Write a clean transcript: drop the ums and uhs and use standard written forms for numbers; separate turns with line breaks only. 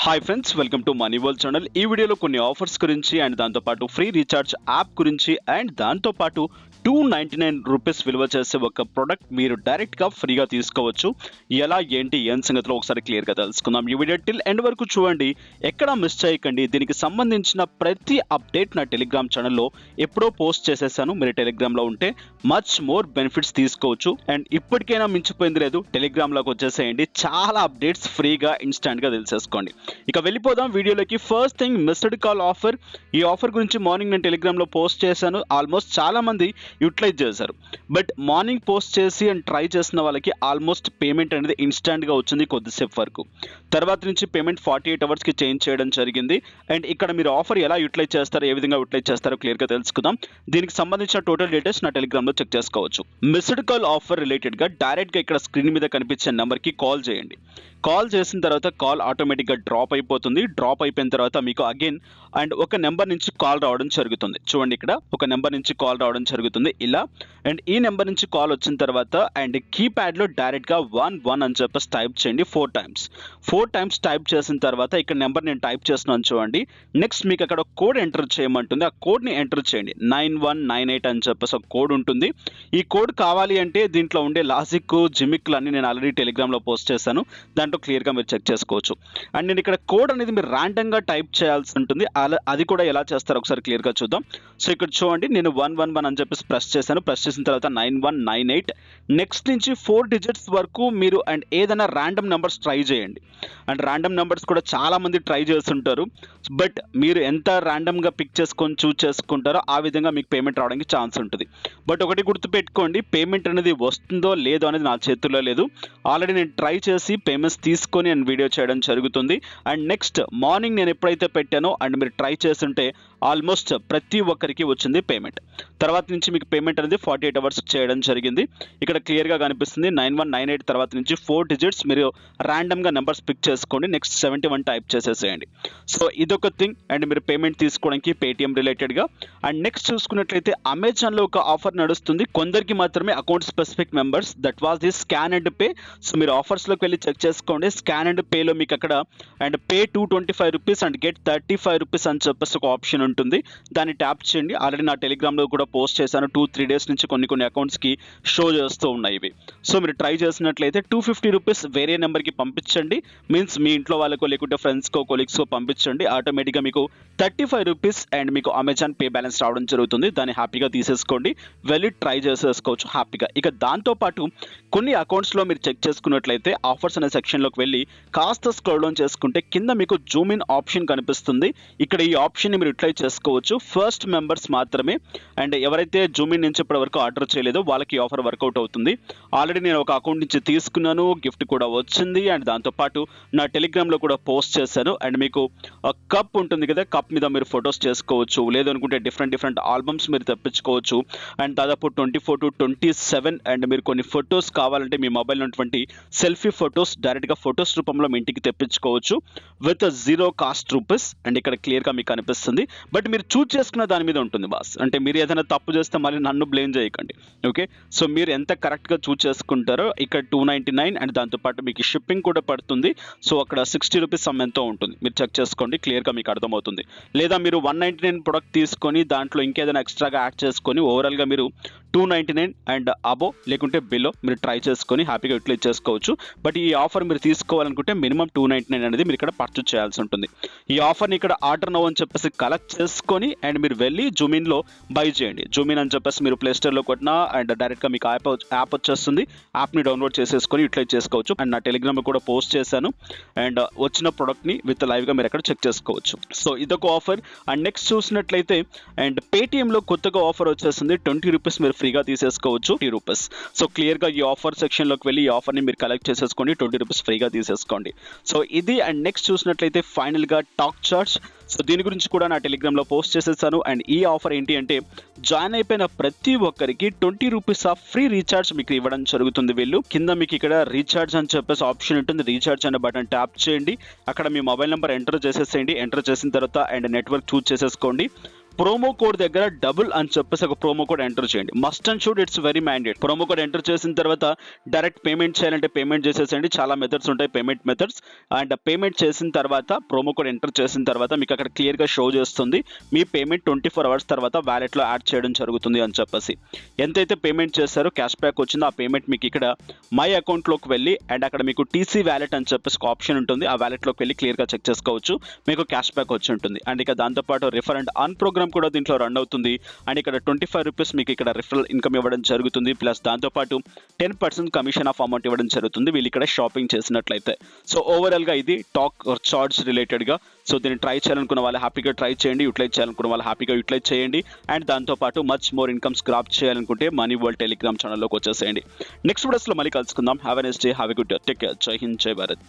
Hi friends, welcome to money world channel. ఈ వీడియోలో కొన్ని ఆఫర్స్ గురించి అండ్ దాంతోపాటు ఫ్రీ రీఛార్జ్ యాప్ గురించి అండ్ దాంతోపాటు $299 విలువ చేసే ఒక ప్రోడక్ట్ మీరు డైరెక్ట్గా ఫ్రీగా తీసుకోవచ్చు. ఎలా ఏంటి ఏం సంగతిలో ఒకసారి క్లియర్గా తెలుసుకుందాం. ఈ వీడియో టిల్ ఎండ్ వరకు చూడండి, ఎక్కడా మిస్ చేయకండి. దీనికి సంబంధించిన ప్రతి అప్డేట్ నా టెలిగ్రామ్ ఛానల్లో ఎప్పుడో పోస్ట్ చేసేసాను. మీరు టెలిగ్రామ్లో ఉంటే మచ్ మోర్ బెనిఫిట్స్ తీసుకోవచ్చు. అండ్ ఇప్పటికైనా మించిపోయింది లేదు, టెలిగ్రామ్లోకి వచ్చేసేయండి. చాలా అప్డేట్స్ ఫ్రీగా ఇన్స్టాంట్గా తెలిసేసుకోండి. ఇక వెళ్ళిపోదాం వీడియోలోకి. First thing, missed call offer. ఈ ఆఫర్ గురించి మార్నింగ్ నేను టెలిగ్రామ్లో పోస్ట్ చేశాను. ఆల్మోస్ట్ చాలా మంది యూటిలైజ్ చేశారు. బట్ మార్నింగ్ పోస్ట్ చేసి అండ్ ట్రై చేసిన వాళ్ళకి ఆల్మోస్ట్ పేమెంట్ అనేది ఇన్స్టాంట్గా వచ్చింది కొద్దిసేపు వరకు. తర్వాత నుంచి పేమెంట్ 48 అవర్స్కి చేంజ్ చేయడం జరిగింది. అండ్ ఇక్కడ మీరు ఆఫర్ ఎలా యూటిలైజ్ చేస్తారో, ఏ విధంగా యూటిలైజ్ చేస్తారో క్లియర్గా తెలుసుకుందాం. దీనికి సంబంధించిన టోటల్ డీటెయిల్స్ నా టెలిగ్రామ్లో చెక్ చేసుకోవచ్చు. మిస్డ్ కాల్ ఆఫర్ రిలేటెడ్గా డైరెక్ట్గా ఇక్కడ స్క్రీన్ మీద కనిపించే నెంబర్కి కాల్ చేయండి. కాల్ చేసిన తర్వాత కాల్ ఆటోమేటిక్గా డ్రాప్ అయిపోతుంది. డ్రాప్ అయిపోయిన తర్వాత మీకు అగైన్ అండ్ ఒక నెంబర్ నుంచి కాల్ రావడం జరుగుతుంది. చూడండి, ఇక్కడ ఒక నెంబర్ నుంచి కాల్ రావడం జరుగుతుంది ఇలా. అండ్ ఈ నెంబర్ నుంచి కాల్ వచ్చిన తర్వాత అండ్ కీప్యాడ్లో డైరెక్ట్గా 11 అని చెప్పేసి టైప్ చేయండి 4 టైమ్స్ టైప్ చేసిన తర్వాత ఇక్కడ నెంబర్ నేను టైప్ చేస్తున్నాను చూడండి. నెక్స్ట్ మీకు అక్కడ కోడ్ ఎంటర్ చేయమంటుంది. ఆ కోడ్ని ఎంటర్ చేయండి. 9198 అని చెప్పేసి ఒక కోడ్ ఉంటుంది. ఈ కోడ్ కావాలి అంటే దీంట్లో ఉండే లాజిక్ జిమిక్లు అన్ని నేను ఆల్రెడీ టెలిగ్రామ్లో పోస్ట్ చేశాను. దాంట్లో క్లియర్గా మీరు చెక్ చేసుకోవచ్చు. అండ్ నేను ఇక్కడ కోడ్ అనేది మీరు ర్యాండమ్గా టైప్ చేయాల్సి ఉంటుంది. అది కూడా ఎలా చేస్తారో ఒకసారి క్లియర్గా చూద్దాం. సో ఇక్కడ చూడండి, నేను 111 అని చెప్పేసి ప్రెస్ చేశాను. ప్రెస్ చేసిన తర్వాత 9198. నెక్స్ట్ నుంచి 4 డిజిట్స్ వరకు మీరు అండ్ ఏదైనా ర్యాండమ్ నెంబర్స్ ట్రై చేయండి. అండ్ ర్యాండమ్ నెంబర్స్ కూడా చాలా మంది ట్రై చేస్తుంటారు. బట్ మీరు ఎంత ర్యాండమ్గా పిక్ చేసుకొని చూస్ చేసుకుంటారో ఆ విధంగా మీకు పేమెంట్ రావడానికి ఛాన్స్ ఉంటుంది. బట్ ఒకటి గుర్తుపెట్టుకోండి, పేమెంట్ అనేది వస్తుందో లేదో అనేది నా చేతుల్లో లేదు. ఆల్రెడీ నేను ట్రై చేసి పేమెంట్స్ తీసుకొని అండ్ వీడియో చేయడం జరుగుతుంది. అండ్ నెక్స్ట్ మార్నింగ్ నేను ఎప్పుడైతే పెట్టానో అండ్ మీరు ట్రై చేస్తుంటే ఆల్మోస్ట్ ప్రతి ఒక్కరికి వచ్చింది పేమెంట్. తర్వాత నుంచి మీకు పేమెంట్ అనేది 48 అవర్స్ చేయడం జరిగింది. ఇక్కడ క్లియర్గా కనిపిస్తుంది 9198. తర్వాత నుంచి 4 డిజిట్స్ మీరు ర్యాండమ్గా నెంబర్స్ పిక్ చేసుకోండి. నెక్స్ట్ 71 టైప్ చేసేసేయండి. సో ఇదొక థింగ్. అండ్ మీరు పేమెంట్ తీసుకోవడానికి పేటిఎం రిలేటెడ్గా. అండ్ నెక్స్ట్ చూసుకున్నట్లయితే అమెజాన్లో ఒక ఆఫర్ నడుస్తుంది. కొందరికి మాత్రమే account specific members, that was the scan and pay. So మీరు ఆఫర్స్లోకి వెళ్ళి చెక్ చేసుకోండి. స్కాన్ అండ్ పేలో మీకు అక్కడ అండ్ పే $225 అండ్ గెట్ $35 అని చెప్పేసి ఒక ఆప్షన్ ఉంటుంది. దాన్ని ట్యాప్ చేయండి. ఆల్రెడీ నా టెలిగ్రామ్లో కూడా పోస్ట్ చేశాను. 2-3 డేస్ నుంచి కొన్ని అకౌంట్స్కి షో చేస్తూ ఉన్నాయి ఇవి. సో మీరు ట్రై చేసినట్లయితే $250 వేరే నెంబర్కి పంపించండి. మీన్స్ మీ ఇంట్లో వాళ్ళకో లేకుంటే ఫ్రెండ్స్కో కొలీగ్స్కో పంపించండి. ఆటోమేటిక్గా మీకు $35 అండ్ మీకు అమెజాన్ పే బ్యాలెన్స్ రావడం జరుగుతుంది. దాన్ని హ్యాపీగా తీసేసుకోండి, వెళ్ళి ట్రై చేసేసుకోవచ్చు హ్యాపీగా. ఇక దాంతోపాటు కొన్ని అకౌంట్స్లో మీరు చెక్ చేసుకున్నట్లయితే ఆఫర్స్ అనే సెక్షన్లోకి వెళ్ళి కాస్త స్క్రోల్ డౌన్ చేసుకుంటే కింద మీకు జూమ్ ఇన్ ఆప్షన్ కనిపిస్తుంది. ఇక్కడ ఈ ఆప్షన్ని మీరు యూటిలైజ్ చేసుకోవచ్చు. ఫస్ట్ మెంబర్స్ మాత్రమే. అండ్ ఎవరైతే జూమ్ ఇన్ నుంచి ఇప్పటివరకు ఆర్డర్ చేయలేదో వాళ్ళకి ఆఫర్ వర్కౌట్ అవుతుంది. ఆల్రెడీ నేను ఒక అకౌంట్ నుంచి తీసుకున్నాను, గిఫ్ట్ కూడా వచ్చింది. అండ్ దాంతోపాటు నా టెలిగ్రామ్లో కూడా పోస్ట్ చేశాను. అండ్ మీకు కప్ ఉంటుంది కదా, కప్ మీద మీరు ఫొటోస్ చేసుకోవచ్చు. లేదనుకుంటే డిఫరెంట్ ఆల్బమ్స్ మీరు తెప్పించుకోవచ్చు. అండ్ దాదాపు 24 to 27 అండ్ మీరు కొన్ని ఫొటోస్ కావాలంటే మీ మొబైల్లో ఉన్నటువంటి సెల్ఫీ ఫొటోస్ డైరెక్ట్గా ఫొటోస్ రూపంలో మీ ఇంటికి తెప్పించుకోవచ్చు విత్ $0 కాస్ట్. అండ్ ఇక్కడ క్లియర్గా మీకు కనిపిస్తుంది. బట్ మీరు చూస్ చేసుకున్న దాని మీద ఉంటుంది బాస్. అంటే మీరు ఏదైనా తప్పు చేస్తే మళ్ళీ నన్ను బ్లేమ్ చేయకండి, ఓకే? సో మీరు ఎంత కరెక్ట్గా చూస్ చేసుకుంటారో ఇక్కడ $299 అండ్ దాంతోపాటు మీకు షిప్పింగ్ కూడా పడుతుంది. సో అక్కడ $60 ఎంతో ఉంటుంది. మీరు చెక్ చేసుకోండి, క్లియర్గా మీకు అర్థమవుతుంది. లేదా మీరు 199 ప్రొడక్ట్ తీసుకొని దాంట్లో ఇంకేదైనా ఎక్స్ట్రాగా యాడ్ చేసుకొని ఓవరాల్గా మీరు $299 అండ్ అబో లేకుంటే బిలో మీరు ట్రై చేసుకొని హ్యాపీగా యూటిలైజ్ చేసుకోవచ్చు. బట్ ఈ ఆఫర్ మీరు తీసుకోవాలనుకుంటే మినిమం $299 అనేది మీరు ఇక్కడ పర్చేజ్ చేయాల్సి ఉంటుంది. ఈ ఆఫర్ని ఇక్కడ ఆర్డర్ నౌ అని చెప్పేసి కలెక్ట్ చేసుకొని అండ్ మీరు వెళ్ళి జూమిన్లో బై చేయండి. జూమిన్ అని చెప్పేసి మీరు ప్లేస్టోర్లో కొట్టినా అండ్ డైరెక్ట్గా మీకు యాప్ వచ్చేస్తుంది. యాప్ని డౌన్లోడ్ చేసేసుకొని యూటిలైజ్ చేసుకోవచ్చు. అండ్ నా టెలిగ్రామ్లో కూడా పోస్ట్ చేశాను. అండ్ వచ్చిన ప్రోడక్ట్ని విత్ లైవ్గా మీరు అక్కడ చెక్ చేసుకోవచ్చు. సో ఇదొక ఆఫర్. అండ్ నెక్స్ట్ చూసినట్లయితే అండ్ పేటిఎంలో కొత్తగా ఆఫర్ వచ్చేసింది. $20 మీరు ఫ్రీగా తీసేసుకోవచ్చు. $20. సో క్లియర్గా ఈ ఆఫర్ సెక్షన్లోకి వెళ్ళి ఈ ఆఫర్ని మీరు కలెక్ట్ చేసేసుకోండి. $20 ఫ్రీగా తీసేసుకోండి. సో ఇది. అండ్ నెక్స్ట్ చూసినట్లయితే ఫైనల్గా టాక్ చార్జ్. సో దీని గురించి కూడా నా టెలిగ్రామ్లో పోస్ట్ చేసేసాను. అండ్ ఈ ఆఫర్ ఏంటి అంటే జాయిన్ అయిపోయిన ప్రతి ఒక్కరికి $20 ఆఫ్ ఫ్రీ రీఛార్జ్ మీకు ఇవ్వడం జరుగుతుంది. వీళ్ళు కింద మీకు ఇక్కడ రీఛార్జ్ అని చెప్పేసి ఆప్షన్ ఉంటుంది. రీఛార్జ్ అనే బటన్ ట్యాప్ చేయండి. అక్కడ మీ మొబైల్ నెంబర్ ఎంటర్ చేసేసేయండి. ఎంటర్ చేసిన తర్వాత అండ్ నెట్వర్క్ చూస్ చేసేసుకోండి. ప్రోమో కోడ్ దగ్గర డబుల్ అని చెప్పేసి ఒక ప్రోమో కోడ్ ఎంటర్ చేయండి. Must and should, it's very mandate. Promo code enter చేసిన తర్వాత డైరెక్ట్ పేమెంట్ చేయాలంటే పేమెంట్ చేసేసేయండి. చాలా మెథడ్స్ ఉంటాయి, పేమెంట్ మెథడ్స్. అండ్ పేమెంట్ చేసిన తర్వాత ప్రోమో కోడ్ ఎంటర్ చేసిన తర్వాత మీకు అక్కడ క్లియర్గా షో చేస్తుంది మీ పేమెంట్ 24 hours తర్వాత వ్యాలెట్లో యాడ్ చేయడం జరుగుతుంది అని చెప్పేసి. ఎంతైతే పేమెంట్ చేస్తారో క్యాష్ బ్యాక్ వచ్చిందో ఆ పేమెంట్ మీకు ఇక్కడ మై అకౌంట్లోకి వెళ్ళి అండ్ అక్కడ మీకు టీసీ వ్యాలెట్ అని చెప్పేసి ఒక ఆప్షన్ ఉంటుంది. ఆ వ్యాలెట్లోకి వెళ్ళి క్లియర్గా చెక్ చేసుకోవచ్చు, మీకు క్యాష్ బ్యాక్ వచ్చి ఉంటుంది. అండ్ ఇక దాంతోపాటు రిఫర్ అండ్ అర్న్ ప్రోగ్రామ్ కూడా దీంట్లో రన్ అవుతుంది. అండ్ ఇక్కడ 25 రూపీస్ మీకు ఇక్కడ రిఫరల్ ఇన్కమ్ ఇవ్వడం జరుగుతుంది. ప్లస్ దాంతోపాటు 10% కమిషన్ ఆఫ్ అమౌంట్ ఇవ్వడం జరుగుతుంది వీళ్ళు ఇక్కడ షాపింగ్ చేసినట్లయితే. సో ఓవరాల్గా ఇది టాక్ చార్జ్ రిలేటెడ్గా. సో దీన్ని ట్రై చేయాలనుకున్న వాళ్ళు హ్యాపీగా ట్రై చేయండి, యూటిలైజ్ చేయాలనుకున్న వాళ్ళు హ్యాపీగా యూటిలైజ్ చేయండి. అండ్ దాంతోపాటు మచ్ మోర్ ఇన్కమ్ స్క్రాప్ చేయాలనుకుంటే మనీ వరల్డ్ టెలిగ్రామ్ ఛానల్లోకి వచ్చేసేయండి. నెక్స్ట్ వీడియోస్లో మళ్ళీ కలుసుకుందాం. Have a nice day, have a good day, take care, జై హింద్, జై భారత్.